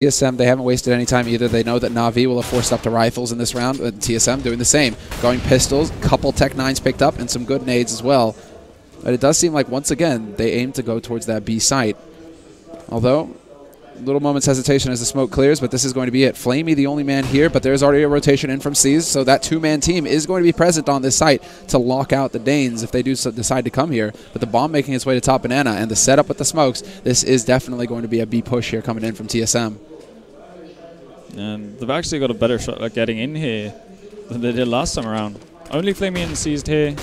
TSM, they haven't wasted any time either. They know that NaVi will have forced up to rifles in this round, and TSM doing the same. Going pistols, couple Tech 9s picked up, and some good nades as well. But it does seem like, once again, they aim to go towards that B site. Although, little moment's hesitation as the smoke clears, but this is going to be it. Flamey, the only man here, but there's already a rotation in from C's, so that two-man team is going to be present on this site to lock out the Danes if they do decide to come here. But the bomb making its way to top banana, and the setup with the smokes, this is definitely going to be a B push here coming in from TSM. And they've actually got a better shot at getting in here than they did last time around. Only Flamey and seized here,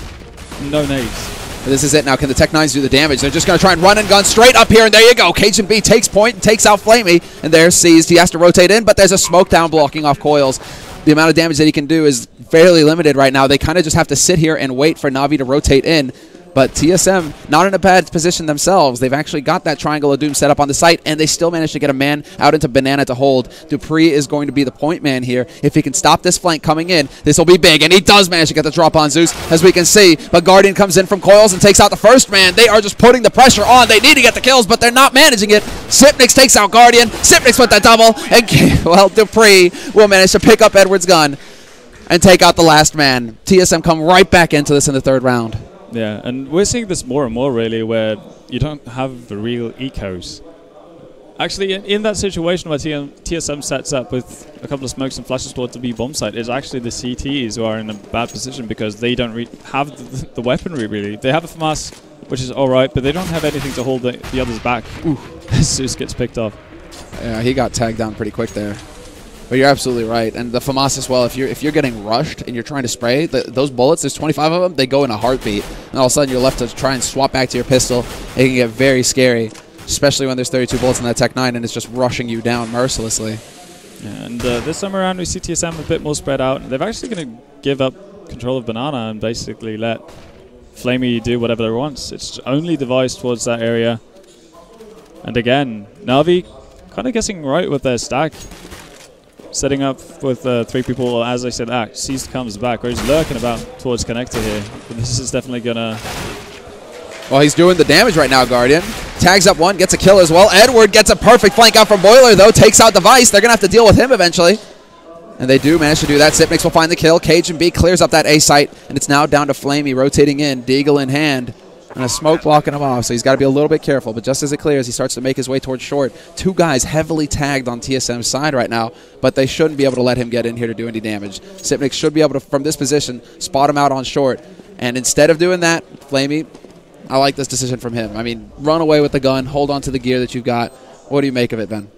no nades. This is it now. Can the Tech 9s do the damage? They're just going to try and run and gun straight up here, and there you go. Cajun B takes point and takes out Flamey, and there's Seized. He has to rotate in, but there's a smoke down blocking off coils. The amount of damage that he can do is fairly limited right now. They kind of just have to sit here and wait for NaVi to rotate in. But TSM, not in a bad position themselves. They've actually got that Triangle of Doom set up on the site, and they still managed to get a man out into Banana to hold. Dupree is going to be the point man here. If he can stop this flank coming in, this will be big, and he does manage to get the drop on Zeus, as we can see. But Guardian comes in from coils and takes out the first man. They are just putting the pressure on. They need to get the kills, but they're not managing it. Sipnix takes out Guardian. Sipnix with the double, and, well, Dupree will manage to pick up Edward's gun and take out the last man. TSM come right back into this in the third round. Yeah, and we're seeing this more and more, really, where you don't have the real ecos. Actually, in that situation where TSM sets up with a couple of smokes and flashes towards the B bomb site, it's actually the CTs who are in a bad position because they don't have the weaponry, really. They have a FAMAS, which is alright, but they don't have anything to hold the others back. Ooh, Zeus gets picked off. Yeah, he got tagged down pretty quick there. But you're absolutely right, and the FAMAS as well. If you're getting rushed and you're trying to spray, those bullets, there's 25 of them, they go in a heartbeat, and all of a sudden you're left to try and swap back to your pistol. It can get very scary, especially when there's 32 bullets in that Tech 9 and it's just rushing you down mercilessly. Yeah, and this time around we see TSM a bit more spread out. They're actually going to give up control of Banana and basically let Flamey do whatever they want. It's only devised towards that area. And again, NaVi kind of guessing right with their stack. Setting up with 3 people, as I said, Seized comes back, or he's lurking about towards connector here. But this is definitely gonna... Well, he's doing the damage right now, Guardian. Tags up one, gets a kill as well. Edward gets a perfect flank out from Boiler, though. Takes out Device. They're gonna have to deal with him eventually. And they do manage to do that. Sipnix will find the kill. Cajun B clears up that A site, and it's now down to Flamey rotating in, Deagle in hand. And a smoke blocking him off, so he's got to be a little bit careful. But just as it clears, he starts to make his way towards short. 2 guys heavily tagged on TSM's side right now, but they shouldn't be able to let him get in here to do any damage. Sipnix should be able to, from this position, spot him out on short. And instead of doing that, Flamey, I like this decision from him. I mean, run away with the gun, hold on to the gear that you've got. What do you make of it, Ben?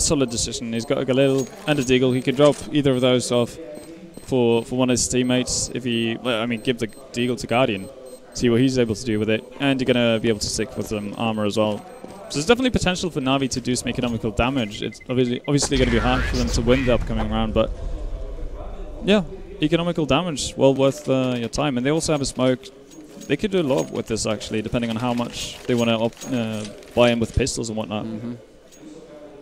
Solid decision. He's got a Galil and a Deagle. He can drop either of those off for one of his teammates if he, well, I mean, give the Deagle to Guardian. See what he's able to do with it, and you're going to be able to stick with some armor as well. So there's definitely potential for NaVi to do some economical damage. It's obviously going to be hard for them to win the upcoming round, but yeah, economical damage, well worth your time. And they also have a smoke. They could do a lot with this, actually, depending on how much they want to buy in with pistols and whatnot. Mm-hmm.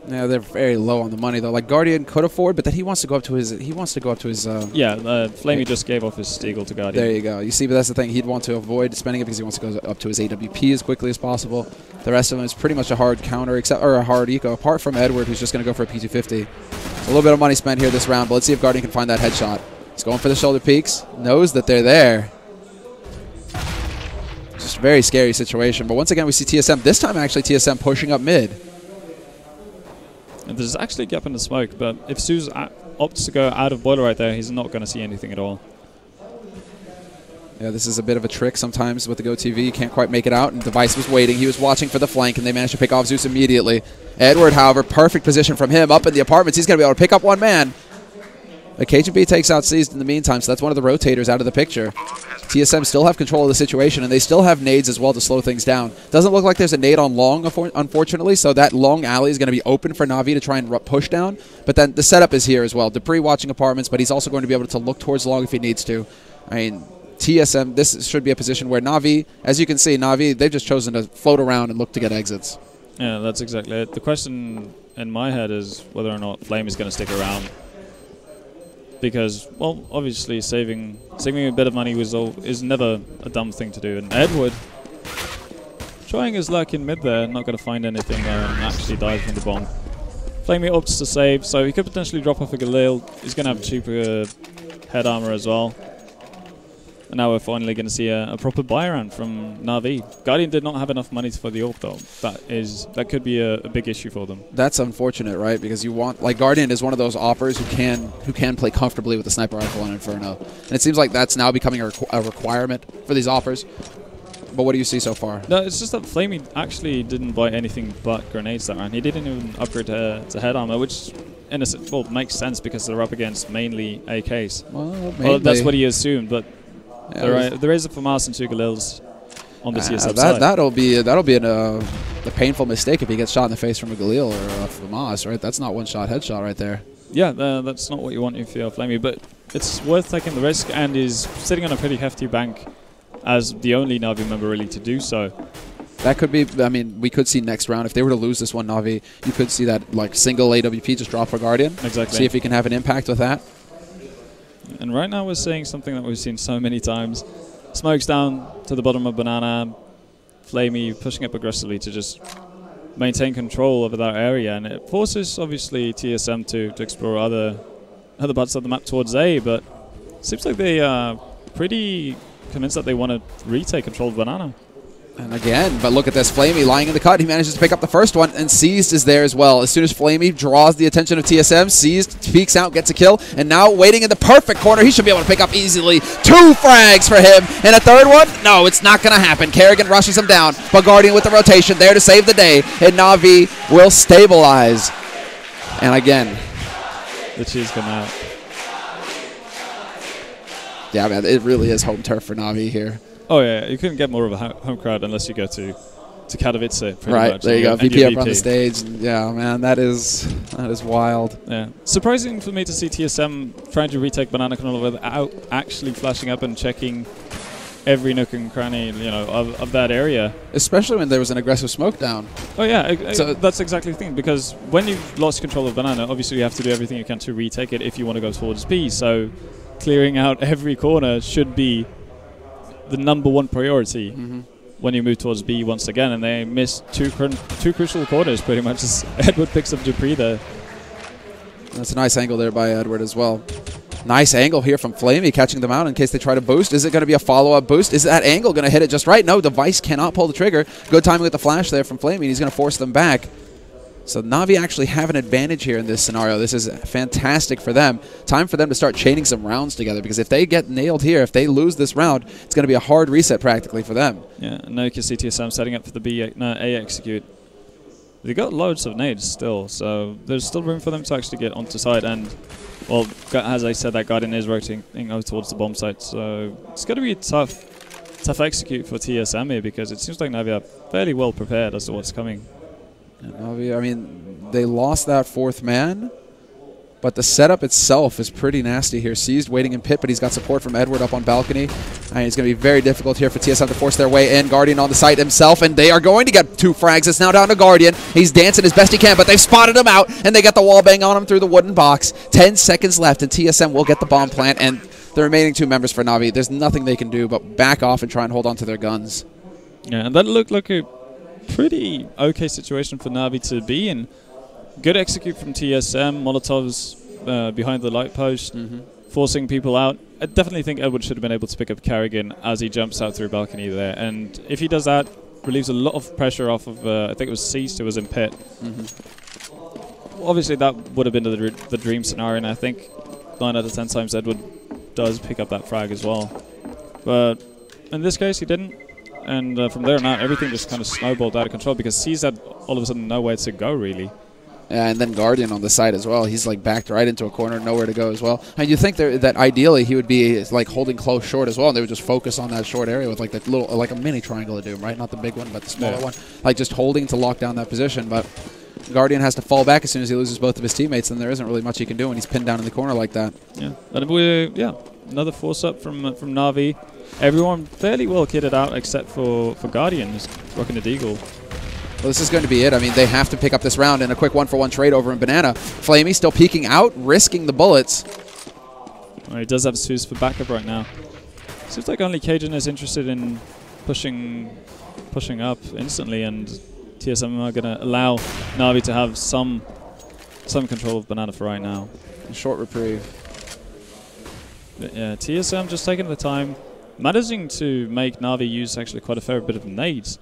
Yeah, they're very low on the money though. Like Guardian could afford, but then he wants to go up to his. Yeah, Flamey just gave off his Deagle to Guardian. There you go. You see, but that's the thing. He'd want to avoid spending it because he wants to go up to his AWP as quickly as possible. The rest of them is pretty much a hard counter, or a hard eco. Apart from Edward, who's just going to go for a P250. A little bit of money spent here this round, but let's see if Guardian can find that headshot. He's going for the shoulder peaks. Knows that they're there. Just a very scary situation. But once again, we see TSM. This time, actually, TSM pushing up mid. And there's actually a gap in the smoke, but if Zeus opts to go out of Boiler right there, he's not going to see anything at all. Yeah, this is a bit of a trick sometimes with the GoTV. You can't quite make it out, and Device was waiting. He was watching for the flank, and they managed to pick off Zeus immediately. Edward, however, perfect position from him up in the apartments. He's going to be able to pick up one man. The Cajun B takes out Seized in the meantime, so that's one of the rotators out of the picture. TSM still have control of the situation, and they still have nades as well to slow things down. Doesn't look like there's a nade on long, unfortunately, so that long alley is going to be open for NaVi to try and push down. But then the setup is here as well. Dupree watching apartments, but he's also going to be able to look towards long if he needs to. I mean, TSM, this should be a position where NaVi, as you can see, NaVi, they've just chosen to float around and look to get exits. Yeah, that's exactly it. The question in my head is whether or not Flame is going to stick around. Because, well, obviously saving a bit of money is never a dumb thing to do. And Edward trying his luck in mid there, not going to find anything there, and actually dies from the bomb. Flamey opts to save, so he could potentially drop off a Galil. He's going to have cheaper head armor as well. And now we're finally going to see a proper buy around from NaVi. Guardian did not have enough money for the AWP though. That could be a big issue for them. That's unfortunate, right? Because you want, like, Guardian is one of those oppers who can play comfortably with the sniper rifle on Inferno, and it seems like that's now becoming a requirement for these oppers. But what do you see so far? No, it's just that Flamey actually didn't buy anything but grenades that round. He didn't even upgrade to head armor, which in a well makes sense because they're up against mainly AKs. Well, that's what he assumed, but. Yeah, there is a FAMAS and 2 Galils on the TSM side. That'll be a painful mistake if he gets shot in the face from a Galil or a FAMAS, right? That's not one-shot headshot right there. Yeah, that's not what you want if you're Flamey, but it's worth taking the risk, and is sitting on a pretty hefty bank as the only NaVi member really to do so. That could be, I mean, we could see next round, if they were to lose this one, NaVi, you could see that like single AWP just drop for Guardian. Exactly. See if he can have an impact with that. And right now we're seeing something that we've seen so many times. Smokes down to the bottom of Banana, Flamey pushing up aggressively to just maintain control over that area, and it forces obviously TSM to explore other parts of the map towards A, but it seems like they are pretty convinced that they want to retake control of Banana. And again, but look at this, Flamey lying in the cut. He manages to pick up the first one, and Seized is there as well. As soon as Flamey draws the attention of TSM, Seized peeks out, gets a kill, and now waiting in the perfect corner. He should be able to pick up easily 2 frags for him. And a third one? No, it's not going to happen. Kerrigan rushes him down, but Guardian with the rotation there to save the day, and NaVi will stabilize. And again, the cheese come out. Yeah, man, it really is home turf for NaVi here. Oh yeah, you couldn't get more of a home crowd unless you go to Katowice. Right, much. There you go. VP up on the stage. Yeah, man, that is wild. Yeah, surprising for me to see TSM trying to retake Banana Canola without actually flashing up and checking every nook and cranny, you know, of that area. Especially when there was an aggressive smoke down. Oh yeah, so that's exactly the thing. Because when you've lost control of Banana, obviously you have to do everything you can to retake it if you want to go towards B. So clearing out every corner should be the #1 priority when you move towards B once again, and they missed two crucial corners pretty much as Edward picks up Dupree there. That's a nice angle there by Edward as well. Nice angle here from Flamey, catching them out in case they try to boost. Is it going to be a follow-up boost? Is that angle going to hit it just right? No, Device cannot pull the trigger. Good timing with the flash there from Flamey. He's going to force them back. So NaVi actually have an advantage here in this scenario. This is fantastic for them. Time for them to start chaining some rounds together, because if they get nailed here, if they lose this round, it's going to be a hard reset practically for them. Yeah, and now you can see TSM setting up for the A execute. They've got loads of nades still, so there's still room for them to actually get onto site. And, well, as I said, that Guardian is rotating over towards the bomb site, so it's going to be a tough execute for TSM here, because it seems like NaVi are fairly well prepared as to what's coming. NaVi, I mean, they lost that 4th man, but the setup itself is pretty nasty here. Seized waiting in pit, but he's got support from Edward up on balcony. And it's going to be very difficult here for TSM to force their way in. Guardian on the site himself, and they are going to get 2 frags. It's now down to Guardian. He's dancing as best he can, but they've spotted him out, and they got the wall bang on him through the wooden box. 10 seconds left, and TSM will get the bomb plant, and the remaining 2 members for NaVi, there's nothing they can do but back off and try and hold on to their guns. Yeah, and that looked like a pretty okay situation for NaVi to be in. Good execute from TSM, Molotovs behind the light post, forcing people out. I definitely think Edward should have been able to pick up Kerrigan as he jumps out through balcony there, and if he does that, relieves a lot of pressure off of, I think it was Seized who was in pit. Obviously that would have been the dream scenario, and I think 9 out of 10 times Edward does pick up that frag as well. But in this case he didn't. And from there on out, everything just kind of snowballed out of control, because Seized had all of a sudden nowhere to go, really. Yeah, and then Guardian on the side as well. He's like backed right into a corner, nowhere to go as well. And you think that ideally he would be like holding close short as well, and they would just focus on that short area with like that little, like a mini triangle of doom, right? Not the big one, but the smaller one. Like just holding to lock down that position. But Guardian has to fall back as soon as he loses both of his teammates, and there isn't really much he can do when he's pinned down in the corner like that. Yeah, and another force up from NaVi. Everyone fairly well kitted out except for Guardian, who's rocking a deagle. Well, this is going to be it. I mean, they have to pick up this round in a quick 1-for-1 trade over in Banana. Flamey still peeking out, risking the bullets. Well, he does have Zeus for backup right now. Seems like only Cajun is interested in pushing up instantly, and TSM are going to allow NaVi to have some some control of Banana for right now. A short reprieve. But yeah, TSM just taking the time, managing to make NaVi use actually quite a fair bit of nades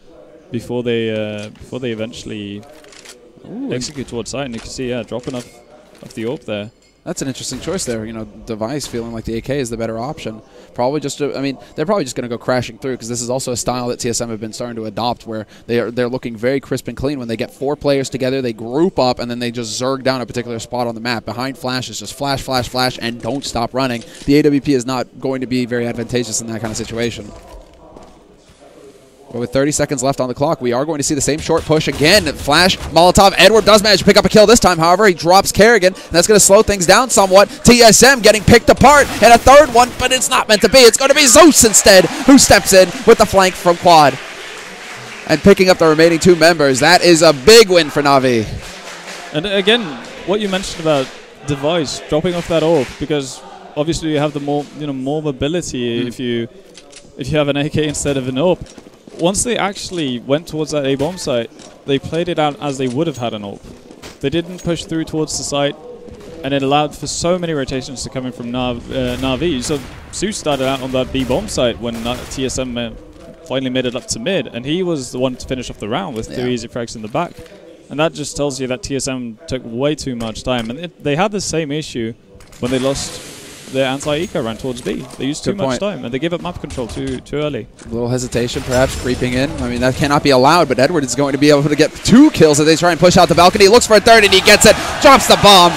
before they eventually execute towards site. And you can see, yeah, dropping off the AWP there. That's an interesting choice there. You know, Device feeling like the AK is the better option. Probably just, I mean, they're probably just going to go crashing through because this is also a style that TSM have been starting to adopt where they're looking very crisp and clean. When they get 4 players together, they group up and then they just zerg down a particular spot on the map. Behind flash is just flash, flash, flash, and don't stop running. The AWP is not going to be very advantageous in that kind of situation. But with 30 seconds left on the clock, we are going to see the same short push again. Flash, Molotov, Edward does manage to pick up a kill this time. However, he drops Kerrigan, and that's going to slow things down somewhat. TSM getting picked apart, and a third one, but it's not meant to be. It's going to be Zeus instead, who steps in with the flank from Quad. And picking up the remaining 2 members. That is a big win for NaVi. And again, what you mentioned about Device dropping off that AWP, because obviously you have the more mobility if you have an AK instead of an AWP. Once they actually went towards that A-bomb site, they played it out as they would have had an AWP. They didn't push through towards the site, and it allowed for so many rotations to come in from NaVi. So Zeus started out on that B-bomb site when TSM finally made it up to mid, and he was the one to finish off the round with 2 easy frags in the back. And that just tells you that TSM took way too much time. And they had the same issue when they lost their anti-eco ran towards B. They used too much time, and they gave up map control too early. A little hesitation, perhaps, creeping in. I mean, that cannot be allowed, but Edward is going to be able to get 2 kills as they try and push out the balcony. He looks for a third, and he gets it. Drops the bomb.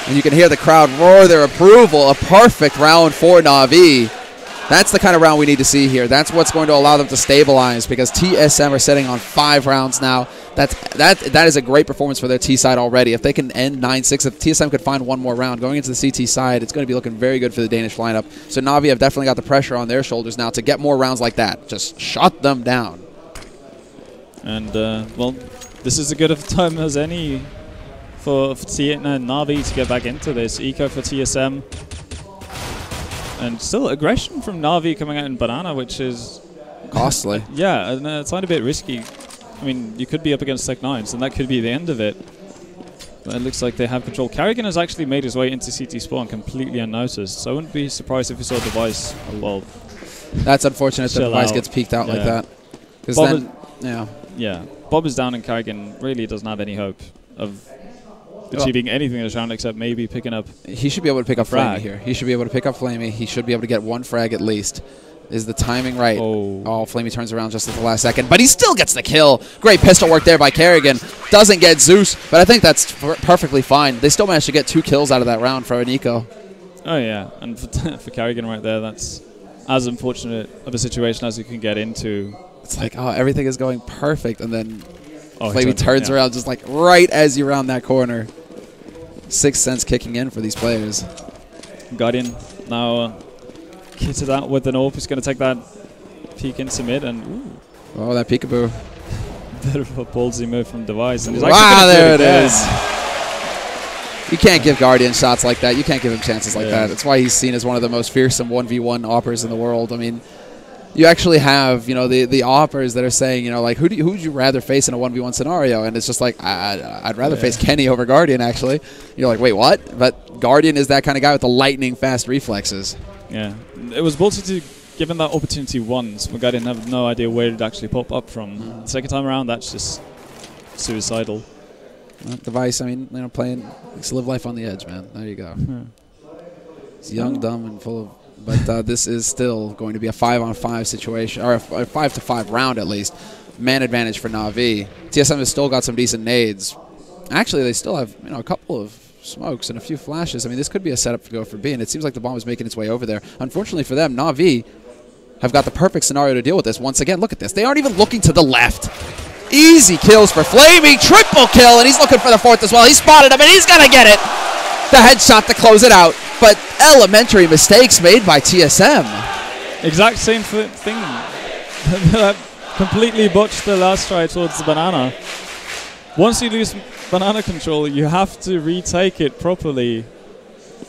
And you can hear the crowd roar their approval. A perfect round for NaVi. That's the kind of round we need to see here. That's what's going to allow them to stabilize, because TSM are sitting on 5 rounds now. That is a great performance for their T side already. If they can end 9-6, if TSM could find 1 more round going into the CT side, it's going to be looking very good for the Danish lineup. So NaVi have definitely got the pressure on their shoulders now to get more rounds like that. Just shut them down. And well, this is as good of a time as any for Faceit and NaVi to get back into this. Eco for TSM. And still aggression from NaVi coming out in Banana, which is costly. Yeah, and it's a bit risky. I mean, you could be up against Tech 9s, and that could be the end of it. But it looks like they have control. Kerrigan has actually made his way into CT spawn completely unnoticed, so I wouldn't be surprised if we saw Device. Well, that's unfortunate that Device gets peeked out like that. Bob then, Bob is down, and Kerrigan really doesn't have any hope of achieving anything in this round except maybe picking up. He should be able to pick up frag Flamey here. He should be able to pick up Flamey. He should be able to get 1 frag at least. Is the timing right? Oh, Flamey turns around just at the last second, but he still gets the kill. Great pistol work there by Kerrigan. Doesn't get Zeus, but I think that's perfectly fine. They still managed to get 2 kills out of that round for an eco. Oh yeah, and for Kerrigan right there, that's as unfortunate of a situation as you can get into. It's like, oh, everything is going perfect, and then Flamey turns around just like right as you round that corner. 6th sense kicking in for these players. Guardian now kitted out with an AWP. He's going to take that peek into mid, and ooh. Oh, that peekaboo. Bit of a ballsy move from Device. And he's wow, there it is. You can't give Guardian shots like that. You can't give him chances like that. That's why he's seen as one of the most fearsome 1v1 oppers in the world. I mean, you actually have, you know, the oppers that are saying, you know, like, who would you rather face in a 1v1 scenario? And it's just like, I'd rather face Kenny over Guardian, actually. You're like, wait, what? But Guardian is that kind of guy with the lightning fast reflexes. Yeah. It was ballsy to give him that opportunity once, but Guardian have no idea where it actually pop up from. The second time around, that's just suicidal. Device, I mean, you know, playing, to live life on the edge, man. There you go. It's young, dumb, and full of... But this is still going to be a 5-on-5 situation, or a 5-to-5 round at least. Man advantage for NaVi. TSM has still got some decent nades. Actually, they still have, you know, a couple of smokes and a few flashes. I mean, this could be a setup to go for B, and it seems like the bomb is making its way over there. Unfortunately for them, NaVi have got the perfect scenario to deal with this. Once again, look at this. They aren't even looking to the left. Easy kills for Flamey. Triple kill, and he's looking for the 4th as well. He spotted him, and he's going to get it. The headshot to close it out. But elementary mistakes made by TSM. Exact same thing. Completely botched the last try towards the Banana. Once you lose Banana control, you have to retake it properly.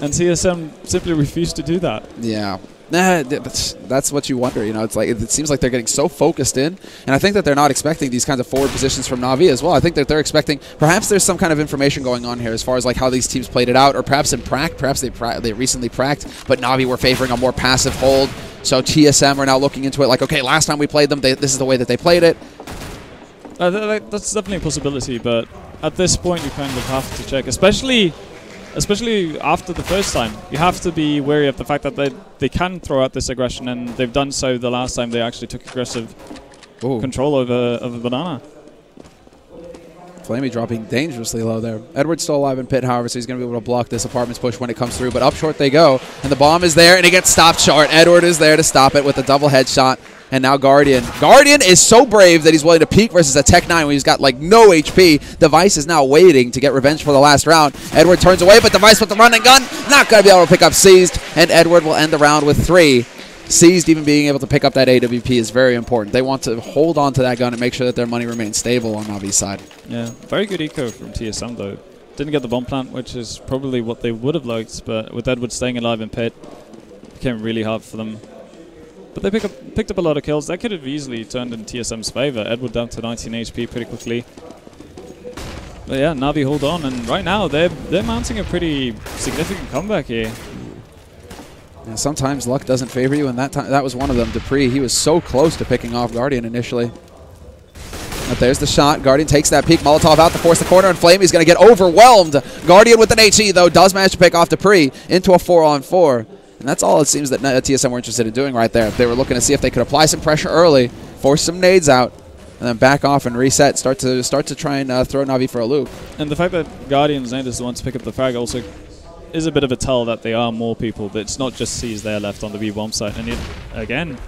And TSM simply refused to do that. Yeah. Nah, that's what you wonder. You know, it's like it seems like they're getting so focused in, and I think that they're not expecting these kinds of forward positions from NaVi as well. I think that they're expecting perhaps there's some kind of information going on here as far as like how these teams played it out, or perhaps in perhaps they recently pracked, but NaVi were favoring a more passive hold. So TSM are now looking into it like, okay, last time we played them, this is the way that they played it. That's definitely a possibility, but at this point you kind of have to check, especially after the first time. You have to be wary of the fact that they can throw out this aggression, and they've done so the last time they actually took aggressive control over Banana. Flamey dropping dangerously low there. Edward's still alive in pit, however, so he's going to be able to block this Apartments push when it comes through. But up short they go, and the bomb is there, and it gets stopped short. Edward is there to stop it with a double headshot. And now Guardian. Guardian is so brave that he's willing to peek versus a Tech 9 when he's got like no HP. Device is now waiting to get revenge for the last round. Edward turns away, but Device with the run and gun, not going to be able to pick up Seized, and Edward will end the round with 3. Seized even being able to pick up that AWP is very important. They want to hold on to that gun and make sure that their money remains stable on NaVi's side. Yeah, very good eco from TSM though. Didn't get the bomb plant, which is probably what they would have liked, but with Edward staying alive in pit, it became really hard for them. But they picked up a lot of kills. That could have easily turned in TSM's favor. Edward down to 19 HP pretty quickly. But yeah, NaVi hold on, and right now they're mounting a pretty significant comeback here. Yeah, sometimes luck doesn't favor you, and that was one of them. Dupree, he was so close to picking off Guardian initially. But there's the shot. Guardian takes that peek. Molotov out to force the corner, and Flamey's going to get overwhelmed. Guardian with an HE, though, does manage to pick off Dupree into a 4-on-4. And that's all it seems that TSM were interested in doing right there. They were looking to see if they could apply some pressure early, force some nades out, and then back off and reset, start to try and throw NaVi for a loop. And the fact that Guardian's Nade is the one to pick up the frag also is a bit of a tell that there are more people, but it's not just C's there left on the B-bomb site. And yet, again,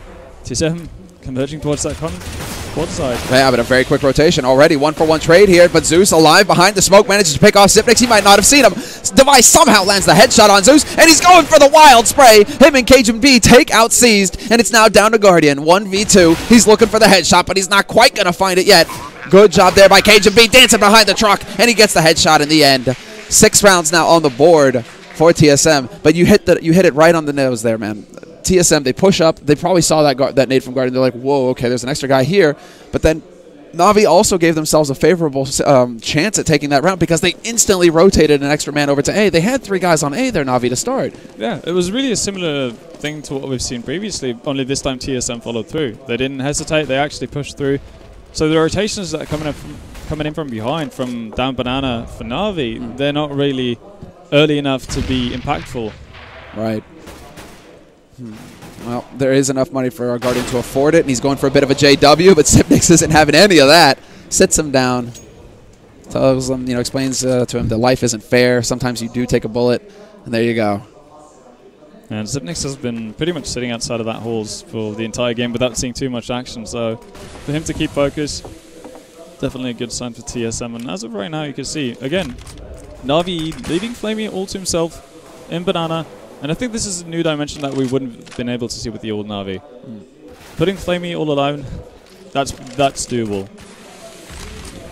TSM converging towards that quad side. Yeah, but a very quick rotation already. 1-for-1 trade here, but Zeus alive behind the smoke manages to pick off Zipnix. He might not have seen him. Device somehow lands the headshot on Zeus, and he's going for the wild spray. Him and Cajun B take out Seized, and it's now down to Guardian. 1v2. He's looking for the headshot, but he's not quite going to find it yet. Good job there by Cajun B, dancing behind the truck, and he gets the headshot in the end. 6 rounds now on the board for TSM, but you hit it right on the nose there, man. TSM, they push up. They probably saw that nade from Guardian. They're like, whoa, okay, there's an extra guy here. But then NaVi also gave themselves a favorable chance at taking that round because they instantly rotated an extra man over to A. They had 3 guys on A there, NaVi, to start. Yeah, it was really a similar thing to what we've seen previously, only this time TSM followed through. They didn't hesitate. They actually pushed through. So the rotations that are coming in from behind, from down Banana for NaVi, they're not really early enough to be impactful. Right. Well, there is enough money for our Guardian to afford it, and he's going for a bit of a JW, but Zipnix isn't having any of that. Sits him down. Tells him, explains to him that life isn't fair. Sometimes you do take a bullet, and there you go. And Zipnix has been pretty much sitting outside of that halls for the entire game without seeing too much action, so for him to keep focus, definitely a good sign for TSM. And as of right now, you can see, again, NaVi leaving Flamey all to himself in Banana. And I think this is a new dimension that we wouldn't have been able to see with the old NaVi. Putting Flamey all alone, that's doable.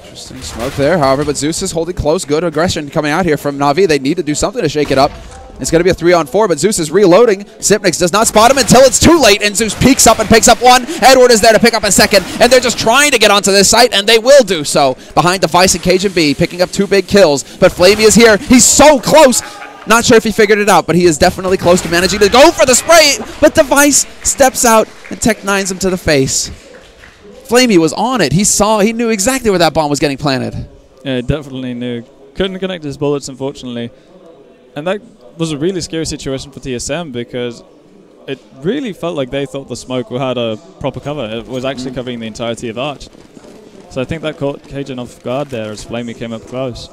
Interesting smoke there, however, but Zeus is holding close. Good aggression coming out here from NaVi. They need to do something to shake it up. It's going to be a 3-on-4, but Zeus is reloading. Zipnix does not spot him until it's too late, and Zeus peeks up and picks up 1. Edward is there to pick up a 2nd, and they're just trying to get onto this site, and they will do so. Behind Device and Cajun B, picking up 2 big kills, but Flamey is here. He's so close. Not sure if he figured it out, but he is definitely close to managing to go for the spray, but Device steps out and Tech 9s him to the face. Flamey was on it. He knew exactly where that bomb was getting planted. Yeah, definitely knew. Couldn't connect his bullets, unfortunately. And that was a really scary situation for TSM because it really felt like they thought the smoke had a proper cover. It was actually covering the entirety of Arch. So I think that caught Cajun off guard there as Flamey came up close.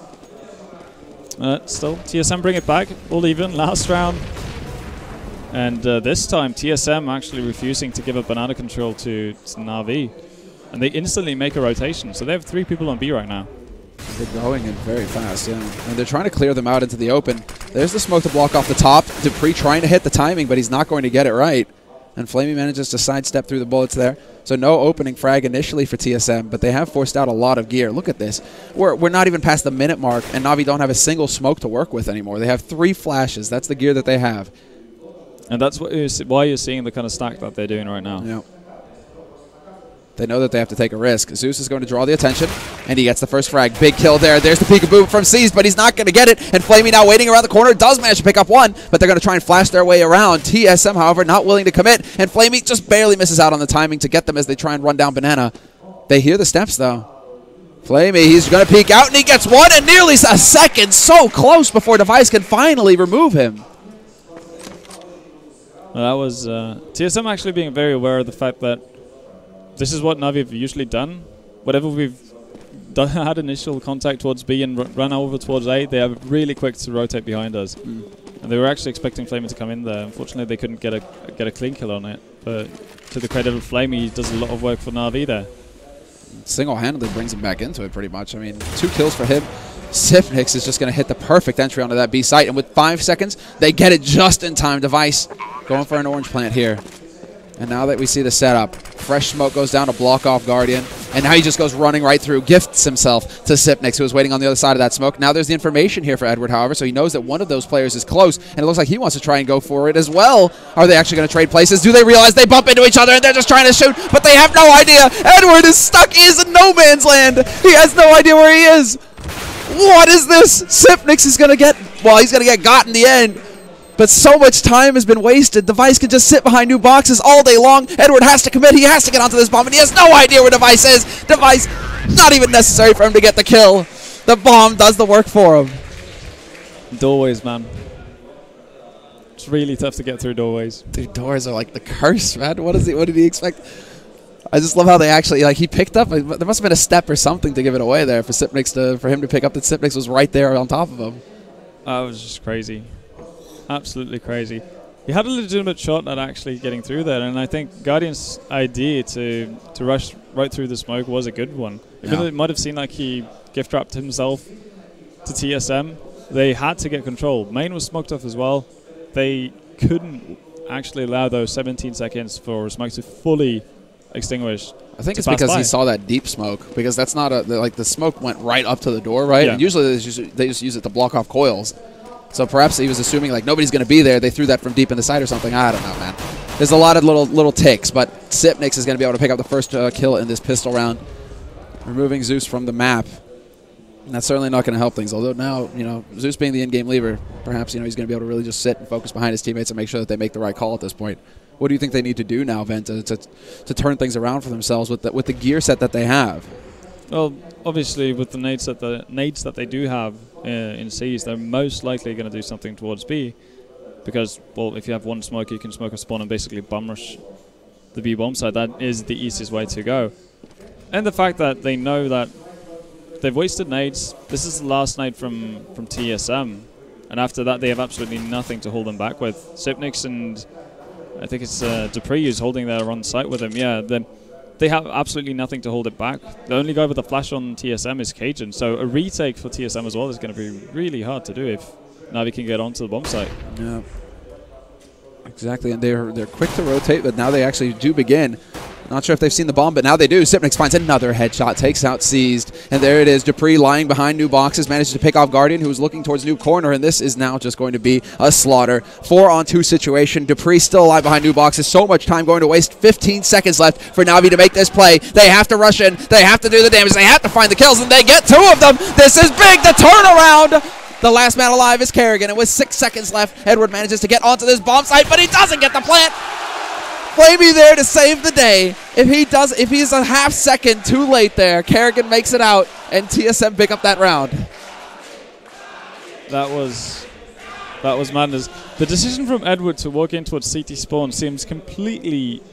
Still, TSM bring it back, all even, last round. And this time, TSM actually refusing to give up banana control to NaVi. And they instantly make a rotation, so they have 3 people on B right now. They're going in very fast, yeah. And they're trying to clear them out into the open. There's the smoke to block off the top. Dupree trying to hit the timing, but he's not going to get it right. And Flamey manages to sidestep through the bullets there. So no opening frag initially for TSM, but they have forced out a lot of gear. Look at this. We're not even past the minute mark, and NaVi don't have a single smoke to work with anymore. They have 3 flashes. That's the gear that they have. And that's why you're seeing the kind of stack that they're doing right now. Yeah. They know that they have to take a risk. Zeus is going to draw the attention, and he gets the first frag. Big kill there. There's the peekaboo from Seized, but he's not going to get it. And Flamey now waiting around the corner does manage to pick up one, but they're going to try and flash their way around. TSM, however, not willing to commit, and Flamey just barely misses out on the timing to get them as they try and run down Banana. They hear the steps, though. Flamey, he's going to peek out, and he gets one, and nearly a second. So close before Device can finally remove him. Well, that was TSM actually being very aware of the fact that this is what NaVi have usually done. Whatever we've had initial contact towards B and run over towards A, they are really quick to rotate behind us. And they were actually expecting Flamey to come in there. Unfortunately, they couldn't get a clean kill on it. But to the credit of Flamey, he does a lot of work for NaVi there. Single-handedly brings him back into it pretty much. I mean, 2 kills for him. Sipnix is just going to hit the perfect entry onto that B site. And with 5 seconds, they get it just in time. Device going for an orange plant here. And now that we see the setup, fresh smoke goes down to block off Guardian. And now he just goes running right through, gifts himself to Sipnix, who was waiting on the other side of that smoke. Now there's the information here for Edward, however, so he knows that one of those players is close. And it looks like he wants to try and go for it as well. Are they actually going to trade places? Do they realize they bump into each other and they're just trying to shoot? But they have no idea. Edward is stuck. He is in no man's land. He has no idea where he is. What is this? Sipnix is going to get, well, he's going to get got in the end. But so much time has been wasted. Device can just sit behind new boxes all day long. Edward has to commit. He has to get onto this bomb, and he has no idea where Device is. Device, not even necessary for him to get the kill. The bomb does the work for him. Doorways, man. It's really tough to get through doorways. Dude, doors are like the curse, man. What did he expect? I just love how they actually, like, he picked up. There must have been a step or something to give it away there for Sipnix for him to pick up. That Sipnix was right there on top of him. That was just crazy. Absolutely crazy. He had a legitimate shot at actually getting through there, and I think Guardian's idea to rush right through the smoke was a good one. Even though it might have seemed like he gift wrapped himself to TSM, they had to get control. Main was smoked off as well. They couldn't actually allow those 17 seconds for smoke to fully extinguish. I think it's because he saw that deep smoke, because that's not like the smoke went right up to the door, right? Yeah. And usually they just use it to block off coils. So perhaps he was assuming like nobody's going to be there. They threw that from deep in the side or something. I don't know, man. There's a lot of little ticks, but Sipnix is going to be able to pick up the first kill in this pistol round, removing Zeus from the map. And that's certainly not going to help things. Although now, you know, Zeus being the in-game leader, perhaps, you know, he's going to be able to really just sit and focus behind his teammates and make sure that they make the right call at this point. What do you think they need to do now, Ven, to turn things around for themselves with the gear set that they have? Well, obviously, with the nades that they do have in C's, they're most likely going to do something towards B, because, well, if you have one smoke, you can smoke a spawn and basically bum rush the B bomb side. That is the easiest way to go. And the fact that they know that they've wasted nades. This is the last nade from TSM, and after that, they have absolutely nothing to hold them back with. Sipnix and I think it's Dupree who's holding their on site with him. Yeah, they have absolutely nothing to hold it back. The only guy with a flash on TSM is Cajun, so a retake for TSM as well is going to be really hard to do if NaVi can get onto the bomb site. Yeah, exactly, and they're quick to rotate, but now they actually do begin. Not sure if they've seen the bomb, but now they do. Sipnix finds another headshot, takes out Seized, and there it is. Dupree lying behind new boxes, manages to pick off Guardian, who's looking towards new corner, and this is now just going to be a slaughter. 4-on-2 situation. Dupree still alive behind new boxes. So much time going to waste. 15 seconds left for NaVi to make this play. They have to rush in. They have to do the damage. They have to find the kills, and they get 2 of them. This is big. The turnaround. The last man alive is Kerrigan, and with 6 seconds left, Edward manages to get onto this bomb site, but he doesn't get the plant. Flamey there to save the day. If he's a half second too late there, Kerrigan makes it out, and TSM pick up that round. That was madness. The decision from Edward to walk in towards CT spawn seems completely...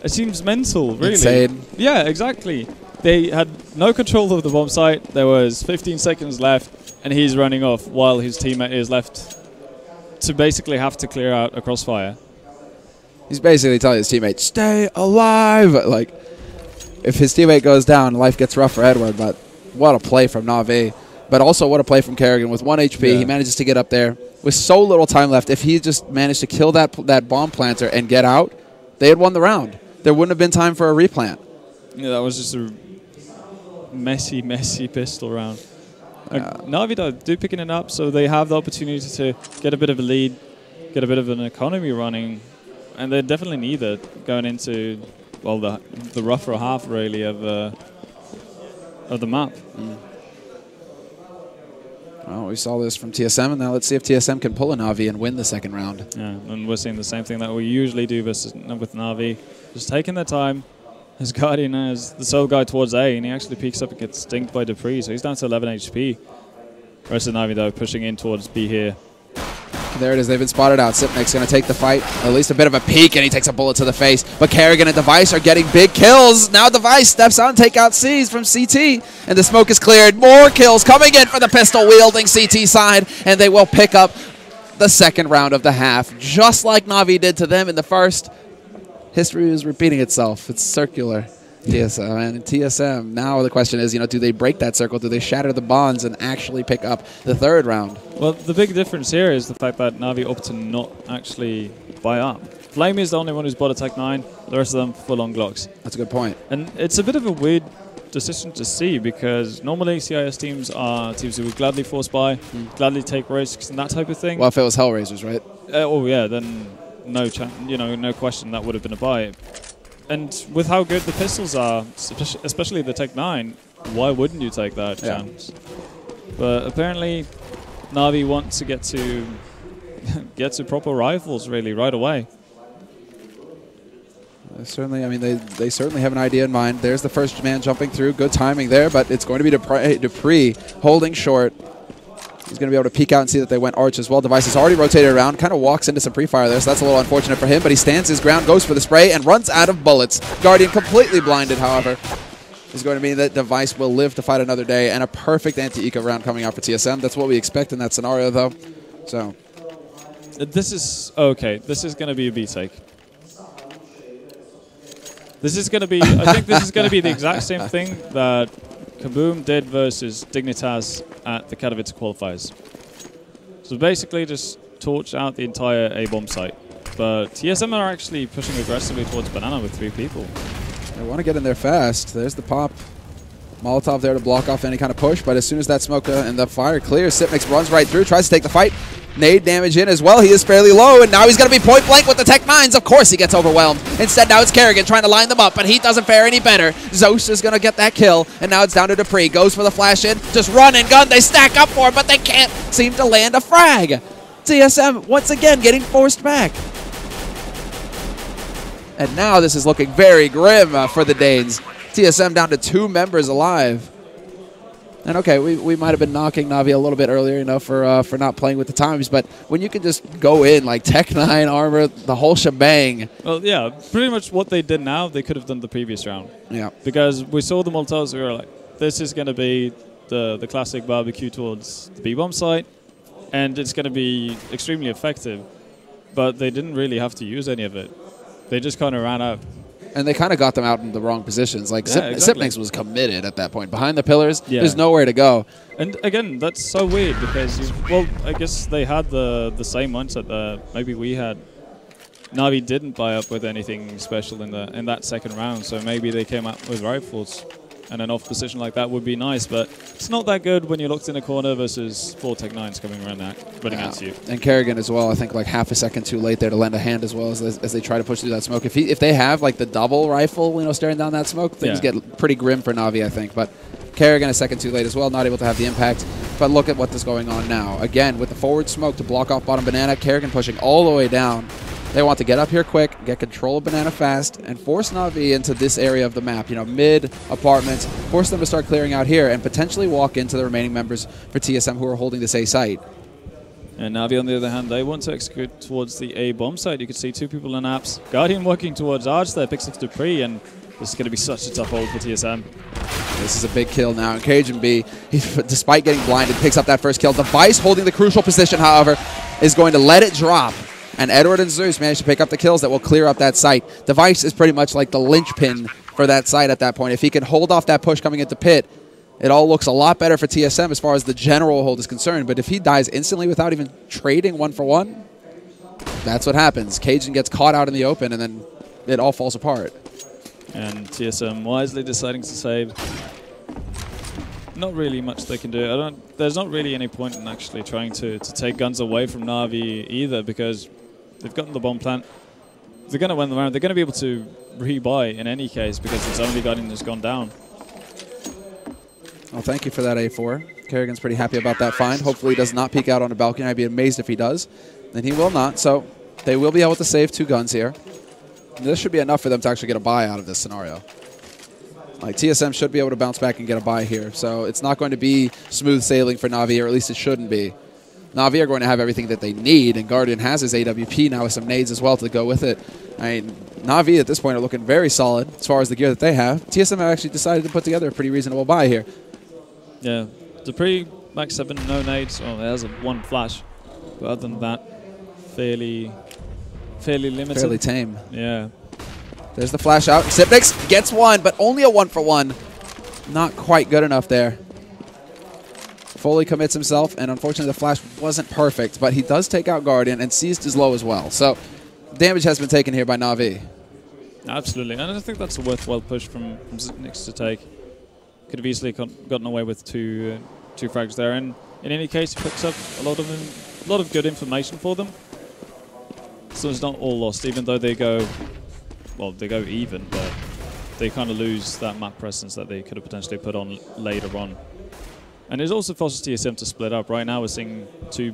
it seems mental, really. Insane. Yeah, exactly. They had no control of the bomb site. There was 15 seconds left, and he's running off while his teammate is left to basically have to clear out a crossfire. He's basically telling his teammate, stay alive! Like, if his teammate goes down, life gets rough for Edward, but what a play from NaVi. But also what a play from Kerrigan. With 1 HP, he manages to get up there. With so little time left, if he just managed to kill that bomb planter and get out, they had won the round. There wouldn't have been time for a replant. Yeah, that was just a messy, messy pistol round. NaVi do picking it up, so they have the opportunity to get a bit of a lead, get a bit of an economy running, and they definitely need it going into, well, the rougher half really of the map. Well, we saw this from TSM, and now let's see if TSM can pull a NaVi and win the second round. Yeah, and we're seeing the same thing that we usually do with NaVi, just taking their time. His Guardian is the sole guy towards A, and he actually peeks up and gets stinked by Dupree, so he's down to 11 HP. Rest of NaVi, though, pushing in towards B here. There it is. They've been spotted out. Sipnik's going to take the fight. At least a bit of a peek, and he takes a bullet to the face. But Kerrigan and Device are getting big kills. Now Device steps on, take out C's from CT, and the smoke is cleared. More kills coming in for the pistol-wielding CT side, and they will pick up the second round of the half. Just like NaVi did to them in the first, history is repeating itself. It's circular. TSM and TSM. Now the question is, do they break that circle? Do they shatter the bonds and actually pick up the third round? Well, the big difference here is the fact that NaVi opted to not actually buy up. Flame is the only one who's bought a Tech 9. The rest of them full-on Glocks. That's a good point. And it's a bit of a weird decision to see, because normally CIS teams are teams who would gladly force buy, gladly take risks and that type of thing. Well, if it was Hellraisers, right? Oh yeah, then no question that would have been a buy. And with how good the pistols are, especially the Tech 9, why wouldn't you take that chance? But apparently, NaVi wants to get to proper rifles really right away. Certainly, I mean, they certainly have an idea in mind. There's the first man jumping through. Good timing there, but it's going to be Dupree holding short. He's going to be able to peek out and see that they went arch as well. Device is already rotated around, kind of walks into some pre-fire there, so that's a little unfortunate for him, but he stands his ground, goes for the spray, and runs out of bullets. Guardian completely blinded, however, is going to mean that Device will live to fight another day, and a perfect anti-eco round coming out for TSM. That's what we expect in that scenario, though. So this is okay. This is going to be a B-take. This is going to be. I think this is going to be the exact same thing that Kaboom did versus Dignitas at the Katowice qualifiers. So basically just torch out the entire A-bomb site. But TSM are actually pushing aggressively towards Banana with 3 people. They want to get in there fast. There's the pop. Molotov there to block off any kind of push, but as soon as that smoke and the fire clears, Sipnik runs right through, tries to take the fight. Nade damage in as well. He is fairly low, and now he's going to be point blank with the Tech 9s. Of course he gets overwhelmed. Instead, now it's Kerrigan trying to line them up, but he doesn't fare any better. Zeus is going to get that kill, and now it's down to Dupree. Goes for the flash in. Just run and gun. They stack up for him, but they can't seem to land a frag. TSM, once again, getting forced back. And now this is looking very grim for the Danes. TSM down to 2 members alive. And okay, we might have been knocking NaVi a little bit earlier, for not playing with the times, but when you can just go in like Tech 9 armor, the whole shebang. Well, yeah, pretty much what they did now, they could have done the previous round. Yeah. Because we saw the Molotovs, we were like, this is going to be the classic barbecue towards the B-bomb site, and it's going to be extremely effective, but they didn't really have to use any of it. They just kind of ran out. And they kind of got them out in the wrong positions. Like, exactly. Sipnix was committed at that point. Behind the pillars, there's nowhere to go. And again, that's so weird because, well, I guess they had the same mindset that maybe we had. NaVi didn't buy up with anything special in that second round, so maybe they came out with rifles. And an off position like that would be nice, but it's not that good when you're locked in a corner versus 4 Tech 9s coming running at you. And Kerrigan as well, I think like half a second too late there to lend a hand as well as they try to push through that smoke. If they have like the double rifle, staring down that smoke, things get pretty grim for NaVi, I think. But Kerrigan a second too late as well, not able to have the impact. But look at what is going on now. Again, with the forward smoke to block off bottom Banana, Kerrigan pushing all the way down. They want to get up here quick, get control of Banana fast, and force NaVi into this area of the map, mid apartments, force them to start clearing out here and potentially walk into the remaining members for TSM who are holding this A site. And NaVi, on the other hand, they want to execute towards the A bomb site. You can see 2 people in apps. Guardian working towards Arch there, picks up Dupree, and this is going to be such a tough hold for TSM. This is a big kill now. And Cajun B, despite getting blinded, picks up that first kill. Device holding the crucial position, however, is going to let it drop. And Edward and Zeus managed to pick up the kills that will clear up that site. Device is pretty much like the linchpin for that site at that point. If he can hold off that push coming into pit, it all looks a lot better for TSM as far as the general hold is concerned. But if he dies instantly without even trading 1-for-1, that's what happens. Cajun gets caught out in the open, and then it all falls apart. And TSM wisely deciding to save. not really much they can do. There's not really any point in actually trying to take guns away from NaVi either, because they've gotten the bomb plant. They're going to win the round. They're going to be able to rebuy in any case because its only Guardian has gone down. Well, thank you for that A4. Kerrigan's pretty happy about that find. Hopefully he does not peek out on a balcony. I'd be amazed if he does. And he will not. So they will be able to save 2 guns here. And this should be enough for them to actually get a buy out of this scenario. Like, TSM should be able to bounce back and get a buy here. So it's not going to be smooth sailing for NaVi, or at least it shouldn't be. NaVi are going to have everything that they need, and Guardian has his AWP now with some nades as well to go with it. I mean, NaVi at this point are looking very solid as far as the gear that they have. TSM have actually decided to put together a pretty reasonable buy here. Yeah, Dupree, max 7, no nades. Oh, there's one flash. But other than that, fairly limited. Fairly tame. Yeah. There's the flash out. Sipnix gets one, but only a 1-for-1. Not quite good enough there. Fully commits himself, and unfortunately the flash wasn't perfect, but he does take out Guardian, and seized is low as well. So damage has been taken here by NaVi. Absolutely, and I think that's a worthwhile push from Sipnix to take. Could have easily gotten away with two frags there, and in any case, he picks up a lot of good information for them. So it's not all lost, even though they go even, but they kind of lose that map presence that they could have potentially put on later on. And it also forces TSM to split up. Right now we're seeing two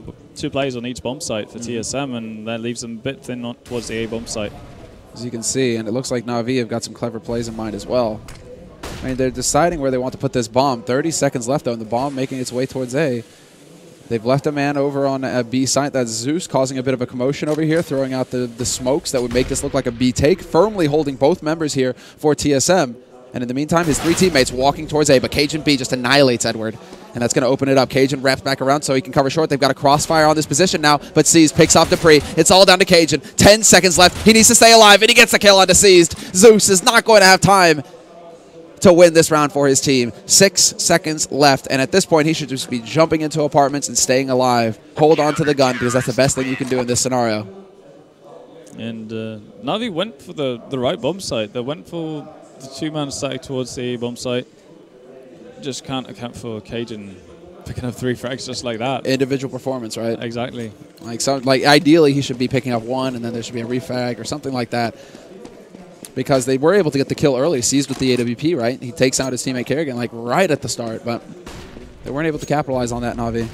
players on each bomb site for TSM, and that leaves them a bit thin towards the A bomb site. As you can see, and it looks like NaVi have got some clever plays in mind as well. I mean, they're deciding where they want to put this bomb. 30 seconds left, though, and the bomb making its way towards A. They've left a man over on a B site. That's Zeus causing a bit of a commotion over here, throwing out the smokes that would make this look like a B take, firmly holding both members here for TSM. And in the meantime, his 3 teammates walking towards A, but Cajun B just annihilates Edward. And that's going to open it up. Cajun wraps back around so he can cover short. They've got a crossfire on this position now, but Seized picks off Dupree. It's all down to Cajun. 10 seconds left. He needs to stay alive, and he gets the kill on Seized. Zeus is not going to have time to win this round for his team. 6 seconds left, and at this point, he should just be jumping into apartments and staying alive. Hold on to the gun, because that's the best thing you can do in this scenario. And NaVi went for the right bomb site. They went for the 2-man stack towards the bomb site. Just can't account for Cajun picking up 3 frags just like that. Individual performance, right? Exactly. Like ideally, he should be picking up 1, and then there should be a refag or something like that. Because they were able to get the kill early, Seized with the AWP, right? He takes out his teammate Kerrigan like right at the start, but they weren't able to capitalize on that, NaVi.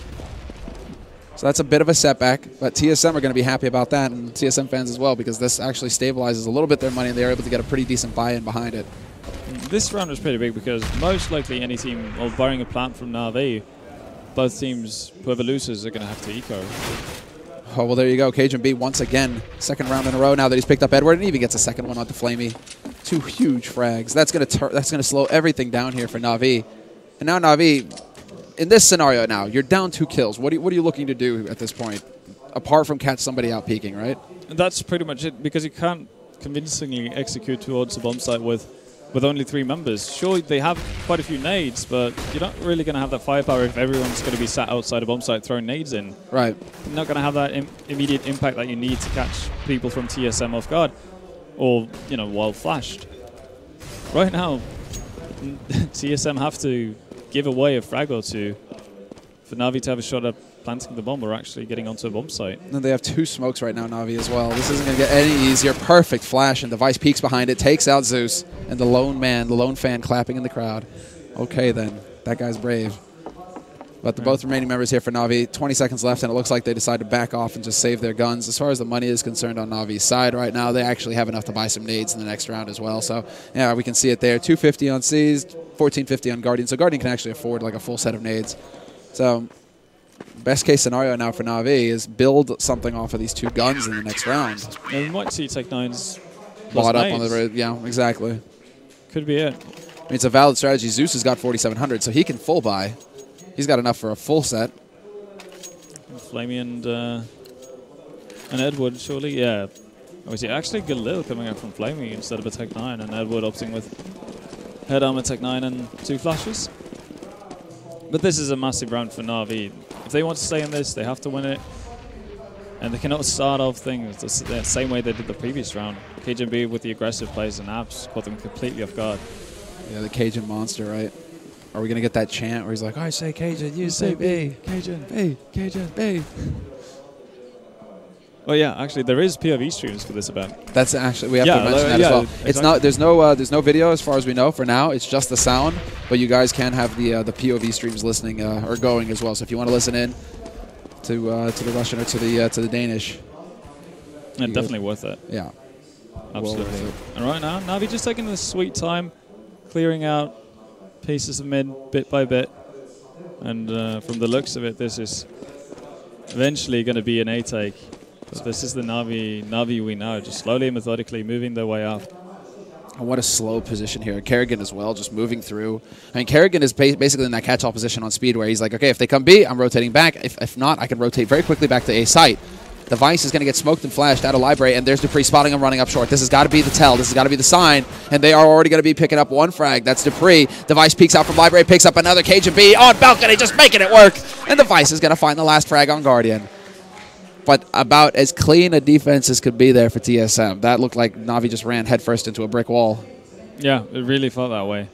So that's a bit of a setback, but TSM are going to be happy about that, and TSM fans as well, because this actually stabilizes a little bit their money, and they're able to get a pretty decent buy-in behind it. This round was pretty big because most likely any team, or barring a plant from NaVi, both teams, whoever loses, are going to have to eco. Oh, well, there you go. Cajun B once again. 2nd round in a row now that he's picked up Edward, and even gets a 2nd one onto Flamey. 2 huge frags. That's going to slow everything down here for NaVi. And now NaVi, in this scenario now, you're down 2 kills. What are you looking to do at this point, apart from catch somebody out peeking, right? That's pretty much it, because you can't convincingly execute towards the bomb site with only 3 members. Sure, they have quite a few nades, but you're not really going to have that firepower if everyone's going to be sat outside a bomb site throwing nades in. Right. You're not going to have that immediate impact that you need to catch people from TSM off guard, or, you know, while flashed. Right now, TSM have to give away a frag or 2 for NaVi to have a shot at planting the bomb or actually getting onto a bomb site. And they have 2 smokes right now, NaVi, as well. This isn't going to get any easier. Perfect flash, and the Vice peeks behind it, takes out Zeus, and the lone fan clapping in the crowd. Okay, then. That guy's brave. But the both remaining members here for NaVi, 20 seconds left, and it looks like they decide to back off and just save their guns. As far as the money is concerned on NaVi's side right now, they actually have enough to buy some nades in the next round as well. So, yeah, we can see it there. 250 on Seized, 1450 on Guardian. So Guardian can actually afford like a full set of nades. So best case scenario now for NaVi is build something off of these 2 guns in the next round. Yeah, we might see Tech9's bought up on the road. Yeah, exactly. Could be it. I mean, it's a valid strategy. Zeus has got 4,700, so he can full buy. He's got enough for a full set. Flamey and Edward, surely, yeah. Oh, is it actually Galil coming out from Flamey instead of a Tech9, and Edward opting with head armor Tech9 and 2 flashes? But this is a massive round for NaVi. If they want to stay in this, they have to win it. And they cannot start off things the same way they did the previous round. Cajun B with the aggressive plays and abs caught them completely off guard. Yeah, the Cajun monster, right? Are we going to get that chant where he's like, I say Cajun, you say B. Cajun, B. Cajun, B. Well, yeah, actually, there is POV streams for this event. That's actually, we have to mention that as well. Exactly. It's not, there's no video as far as we know for now. It's just the sound, but you guys can have the POV streams listening or going as well. So if you want to listen in to the Russian or to the Danish, yeah, definitely worth it. Yeah, absolutely. And right now, NaVi just taking this sweet time, clearing out pieces of mid bit by bit, and from the looks of it, this is eventually going to be an A take. So this is the NaVi we know, just slowly and methodically moving their way up. And what a slow position here. Kerrigan as well, just moving through. I mean, Kerrigan is basically in that catch-all position on speed where he's like, okay, if they come B, I'm rotating back. If not, I can rotate very quickly back to A site. The Vice is going to get smoked and flashed out of library, and there's Dupree spotting him running up short. This has got to be the tell. This has got to be the sign, and they are already going to be picking up one frag. That's Dupree. The Vice peeks out from library, picks up another Cajun B on balcony, just making it work. And the Vice is going to find the last frag on Guardian. But about as clean a defense as could be there for TSM. That looked like NaVi just ran headfirst into a brick wall. Yeah, it really felt that way.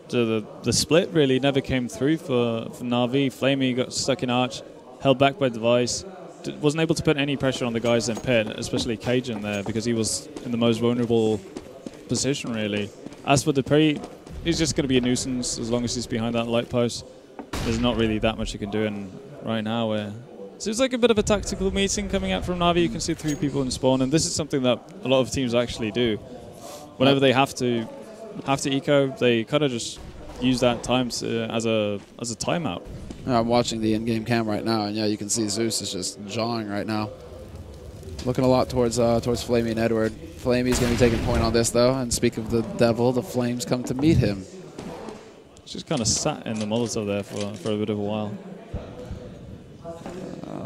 So the split really never came through for NaVi. Flamey got stuck in arch, held back by Device. Wasn't able to put any pressure on the guys in pit, especially Cajun there, because he was in the most vulnerable position, really. As for Dupree, he's just going to be a nuisance as long as he's behind that light post. There's not really that much he can do in right now where... So it's like a bit of a tactical meeting coming out from NaVi. You can see 3 people in spawn, and this is something that a lot of teams actually do. Whenever they have to eco, they kind of just use that time as a timeout. I'm watching the in-game cam right now, and yeah, you can see Zeus is just jawing right now. Looking a lot towards Flamey and Edward. Flamey's going to be taking point on this, though, and speak of the devil, the Flames come to meet him. Just kind of sat in the Molotov there for a bit of a while.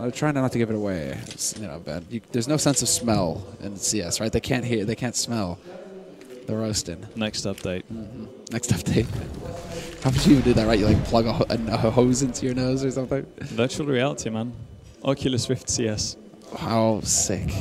I'm trying not to give it away. It's, you know, bad. There's no sense of smell in CS, right? They can't hear, they can't smell the roasting. Next update. Next update. How would you even do that, right? You like plug a hose into your nose or something? Virtual reality, man. Oculus Rift CS. How sick.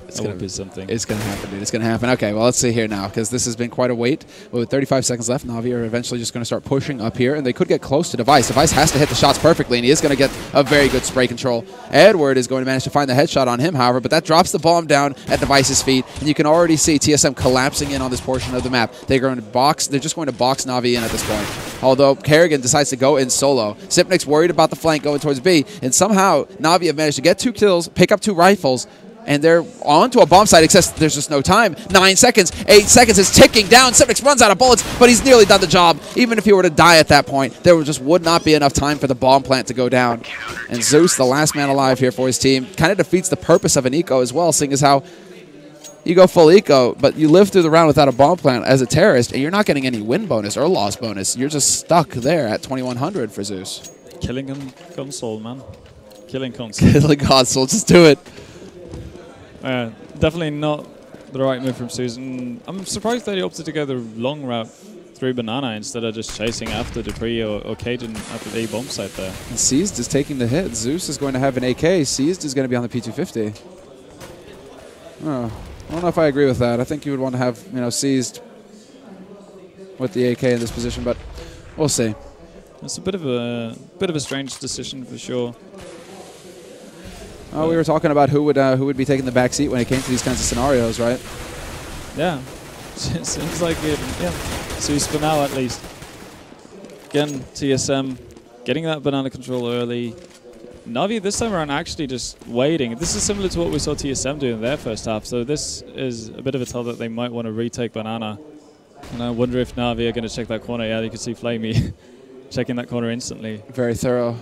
It's going to be something. It's going to happen, dude. It's going to happen. Okay, well, let's see here now, because this has been quite a wait. But with 35 seconds left, NaVi are eventually just going to start pushing up here, and they could get close to Device. Device has to hit the shots perfectly, and he is going to get a very good spray control. Edward is going to manage to find the headshot on him, however, but that drops the bomb down at Device's feet, and you can already see TSM collapsing in on this portion of the map. They're going to box. They're just going to box NaVi in at this point. Although Kerrigan decides to go in solo. Sipnik's worried about the flank going towards B, and somehow NaVi have managed to get 2 kills, pick up 2 rifles, and they're onto a bomb site, except there's just no time. 9 seconds, 8 seconds is ticking down. Sipnix runs out of bullets, but he's nearly done the job. Even if he were to die at that point, there just would not be enough time for the bomb plant to go down. And Zeus, the last man alive here for his team, kind of defeats the purpose of an eco as well, seeing as how you go full eco, but you live through the round without a bomb plant as a terrorist, and you're not getting any win bonus or loss bonus. You're just stuck there at 2100 for Zeus. Killing him console, man. Killing console. Killing console, just do it. Definitely not the right move from Susan. I'm surprised that he opted to go the long route through Banana instead of just chasing after Dupree or Cajun after the bomb site there. And Seized is taking the hit. Zeus is going to have an AK. Seized is going to be on the P250. Oh, I don't know if I agree with that. I think you would want to have, you know, Seized with the AK in this position, but we'll see. It's a bit of a strange decision for sure. Oh, we were talking about who would be taking the back seat when it came to these kinds of scenarios, right? Yeah, it seems like it. Yeah, Zeus for now at least. Again, TSM getting that banana control early. NaVi this time around actually just waiting. This is similar to what we saw TSM do in their first half. So this is a bit of a tell that they might want to retake banana. And I wonder if NaVi are going to check that corner. Yeah, you can see Flamey checking that corner instantly. Very thorough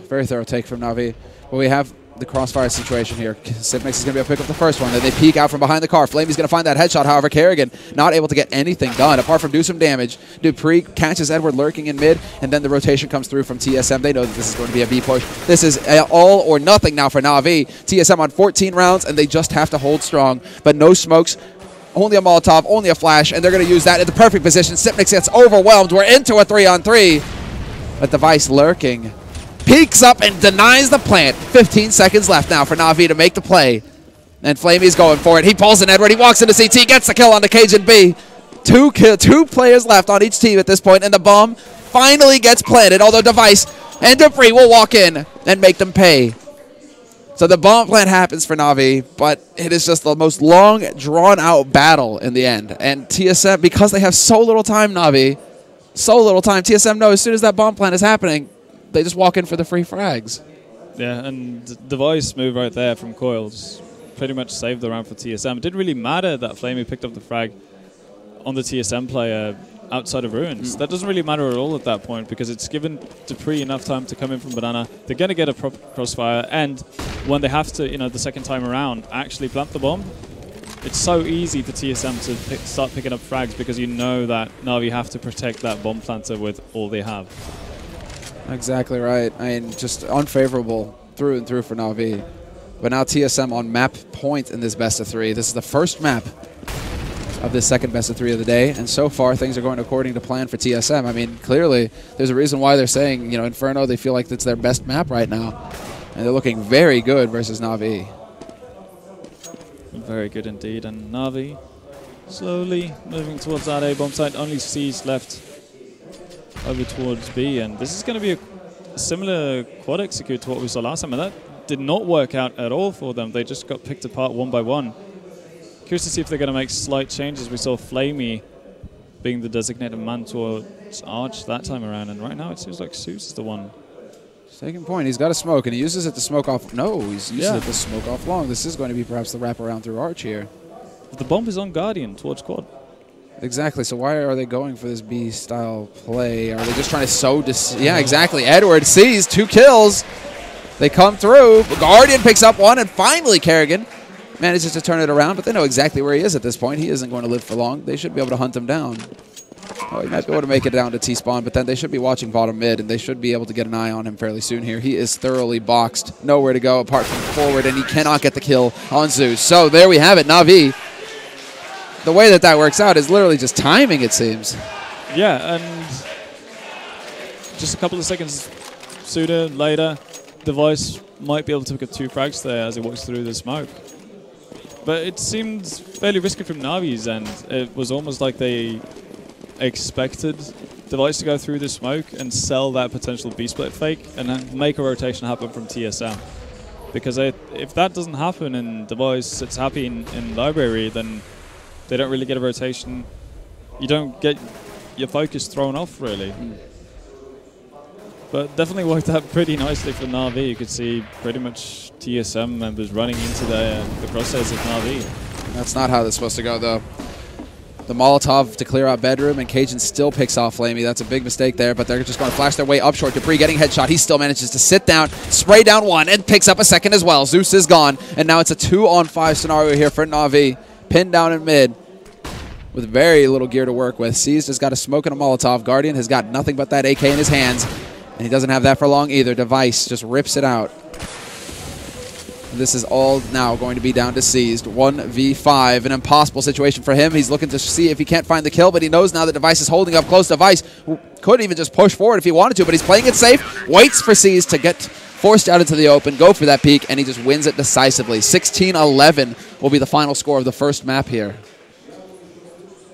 take from NaVi. But we have the crossfire situation here. Sipnix is going to be able to pick up the first one. Then they peek out from behind the car. Flamey's going to find that headshot. However, Kerrigan not able to get anything done apart from do some damage. Dupree catches Edward lurking in mid, and then the rotation comes through from TSM. They know that this is going to be a B push. This is all or nothing now for NaVi. TSM on 14 rounds, and they just have to hold strong. But no smokes. Only a Molotov, only a flash, and they're going to use that in the perfect position. Sipnix gets overwhelmed. We're into a 3-on-3. But Device lurking. Peeks up and denies the plant. 15 seconds left now for NaVi to make the play. And Flamey's going for it. He pulls in Edward. He walks into CT, gets the kill on the Cajun B. Two players left on each team at this point, and the bomb finally gets planted, although Device and Debris will walk in and make them pay. So the bomb plant happens for NaVi, but it is just the most long, drawn-out battle in the end. And TSM, because they have so little time, NaVi, so little time, TSM knows as soon as that bomb plant is happening, they just walk in for the free frags. Yeah, and Device move right there from Coils pretty much saved the round for TSM. It didn't really matter that Flamey picked up the frag on the TSM player outside of Ruins. That doesn't really matter at all at that point because it's given Dupree enough time to come in from Banana. They're going to get a proper crossfire, and when they have to, the second time around, actually plant the bomb, it's so easy for TSM to start picking up frags because you know that NaVi have to protect that bomb planter with all they have. Exactly right. I mean, just unfavorable through and through for NaVi. But now TSM on map point in this best of 3. This is the first map of this second best of 3 of the day, and so far things are going according to plan for TSM. I mean, clearly there's a reason why they're saying, Inferno, they feel like it's their best map right now, and they're looking very good versus NaVi. Very good indeed, and NaVi slowly moving towards that A bomb site. Only C's left over towards B, and this is going to be a similar quad execute to what we saw last time, and that did not work out at all for them. They just got picked apart one by one. Curious to see if they're going to make slight changes. We saw Flamey being the designated man towards Arch that time around, and right now it seems like Zeus is the one. Taking point. He's got a smoke, and he uses it to smoke off. No, he's using it to smoke off long. This is going to be perhaps the wraparound through Arch here. But the bomb is on Guardian towards quad. Exactly. So why are they going for this B-style play? Are they just trying to sow? Yeah, exactly. Edward sees 2 kills. They come through. Guardian picks up 1, and finally Kerrigan manages to turn it around, but they know exactly where he is at this point. He isn't going to live for long. They should be able to hunt him down. Oh, he might be able to make it down to T-spawn, but then they should be watching bottom mid, and they should be able to get an eye on him fairly soon here. He is thoroughly boxed. Nowhere to go apart from forward, and he cannot get the kill on Zeus. So there we have it, NaVi. The way that works out is literally just timing, it seems. Yeah, and just a couple of seconds sooner, later, Device might be able to pick up 2 frags there as he walks through the smoke. But it seemed fairly risky from NaVi's end. It was almost like they expected Device to go through the smoke and sell that potential B-split fake and then make a rotation happen from TSM. Because if that doesn't happen and Device sits happy in library, then they don't really get a rotation. You don't get your focus thrown off, really. But definitely worked out pretty nicely for NaVi. You could see pretty much TSM members running into the crosshairs of NaVi. That's not how that's supposed to go, though. The Molotov to clear out bedroom, and Cajun still picks off Flamey. That's a big mistake there, but they're just going to flash their way up short. Dupree getting headshot. He still manages to sit down, spray down 1, and picks up a second as well. Zeus is gone, and now it's a 2-on-5 scenario here for NaVi. Pinned down in mid with very little gear to work with. C's just got a smoke and a Molotov. Guardian has got nothing but that AK in his hands, and he doesn't have that for long either. Device just rips it out. This is all now going to be down to Seized. 1v5, an impossible situation for him. He's looking to see if he can't find the kill, but he knows now that Device is holding up close. Device could even just push forward if he wanted to, but he's playing it safe. Waits for Seized to get forced out into the open, go for that peek, and he just wins it decisively. 16-11 will be the final score of the first map here.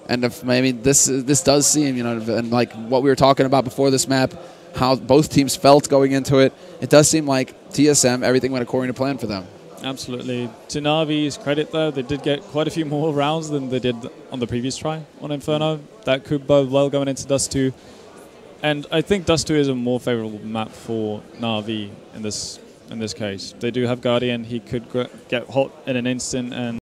And this does seem, and like what we were talking about before this map, how both teams felt going into it, it does seem like TSM, everything went according to plan for them. Absolutely. To NaVi's credit, though, they did get quite a few more rounds than they did on the previous try on Inferno. That could bode well going into Dust 2. And I think Dust 2 is a more favorable map for NaVi in this case. They do have Guardian. He could get hot in an instant, and